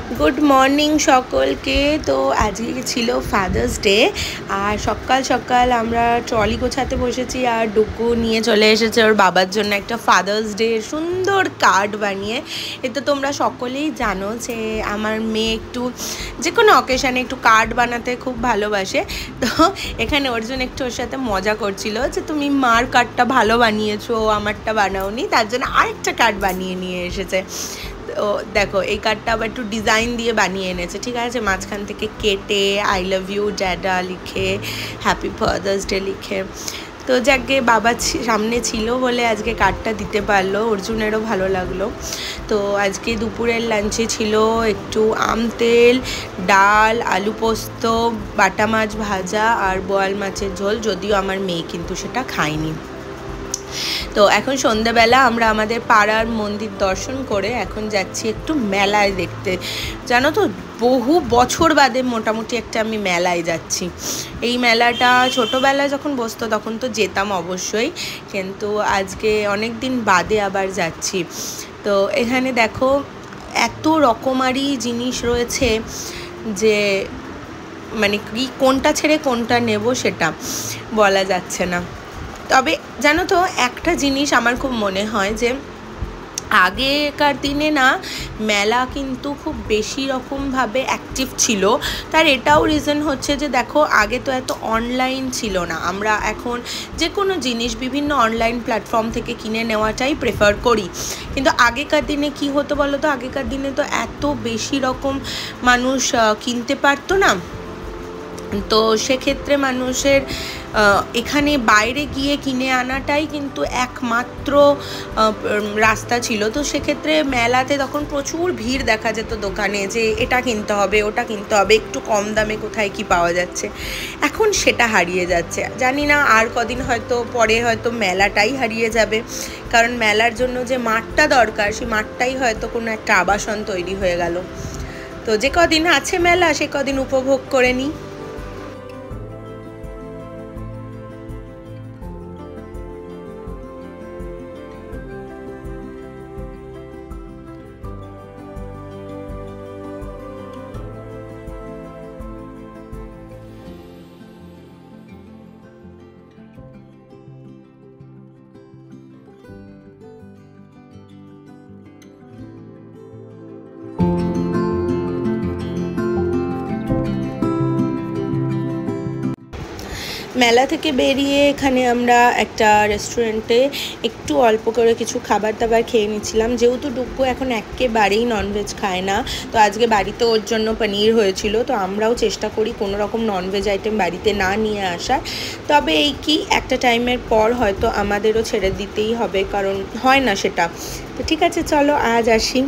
Good morning सकल के। तो आज के छिलो फादार्स डे और सकाल सकाल आमरा ट्रली गोछाते बसेছি और डुगू निये चले एसेছে ওর বাবার জন্য একটা ফাদার্স ডে সুন্দর কার্ড বানিয়ে। এ তো তোমরা সকলেই জানো যে আমার মেয়ে একটু যে কোনো অকেশনে একটু কার্ড বানাতে খুব ভালোবাসে। তো এখানে ওর জন্য একটু ওর সাথে মজা করছিল যে তুমি মার কার্ডটা ভালো বানিয়েছো, আমারটা বানাওনি, তার জন্য আরেকটা কার্ড বানিয়ে নিয়ে এসেছে। তো দেখো এই কার্ডটা আবার একটু ডিজাইন দিয়ে বানিয়ে এনেছে, ঠিক আছে, মাঝখান থেকে কেটে আই লাভ ইউ ড্যাডা লিখে হ্যাপি ফাদার্স ডে লিখে। তো যাকে বাবা সামনে ছিল বলে আজকে কার্ডটা দিতে পারলো, অর্জুনেরও ভালো লাগলো। তো আজকে দুপুরের লাঞ্চে ছিল একটু আম তেল, ডাল, আলু পোস্ত, বাটা মাছ ভাজা আর বোয়াল মাছের ঝোল, যদিও আমার মেয়ে কিন্তু সেটা খায়নি। তো এখন সন্ধ্যাবেলা আমরা আমাদের পাড়ার মন্দির দর্শন করে এখন যাচ্ছি একটু মেলায় দেখতে। জানো তো বহু বছর বাদে মোটামুটি একটা আমি মেলায় যাচ্ছি। এই মেলাটা ছোটোবেলায় যখন বসতো তখন তো যেতাম অবশ্যই, কিন্তু আজকে অনেক দিন বাদে আবার যাচ্ছি। তো এখানে দেখো এত রকমারি জিনিস রয়েছে যে মানে কি কোনটা ছেড়ে কোনটা নেব সেটা বলা যাচ্ছে না। তবে জানো তো একটা জিনিস আমার খুব মনে হয় যে আগেকার দিনে না মেলা কিন্তু খুব বেশি রকমভাবে অ্যাক্টিভ ছিল। তার এটাও রিজন হচ্ছে যে দেখো আগে তো এত অনলাইন ছিল না, আমরা এখন যে কোনো জিনিস বিভিন্ন অনলাইন প্ল্যাটফর্ম থেকে কিনে নেওয়াটাই প্রেফার করি। কিন্তু আগেকার দিনে কি হতো বলো তো, আগেকার দিনে তো এত বেশি রকম মানুষ কিনতে পারতো না। তো সেক্ষেত্রে মানুষের এখানে বাইরে গিয়ে কিনে আনাটাই কিন্তু একমাত্র রাস্তা ছিল। তো সেক্ষেত্রে মেলাতে তখন প্রচুর ভিড় দেখা যেত দোকানে, যে এটা কিনতে হবে ওটা কিনতে হবে, একটু কম দামে কোথায় কি পাওয়া যাচ্ছে। এখন সেটা হারিয়ে যাচ্ছে, জানি না আর কদিন হয়তো পরে হয়তো মেলাটাই হারিয়ে যাবে, কারণ মেলার জন্য যে মাঠটা দরকার সেই মাঠটাই হয়তো কোনো একটা আবাসন তৈরি হয়ে গেল। তো যে কদিন আছে মেলা সে কদিন উপভোগ করে নিই। মেলা থেকে বেরিয়ে এখানে আমরা একটা রেস্টুরেন্টে একটু অল্প করে কিছু খাবার দাবার খেয়ে নিচ্ছিলাম। যেহেতু ডুগ্গু এখন একেবারেই ননভেজ খায় না, তো আজকে বাড়িতে ওর জন্য পনির হয়েছিল, তো আমরাও চেষ্টা করি কোনো রকম ননভেজ আইটেম বাড়িতে না নিয়ে আসার। তবে এই কি একটা টাইমের পর হয়তো আমাদেরও ছেড়ে দিতেই হবে, কারণ হয় না সেটা। তো ঠিক আছে, চলো আজ আসি।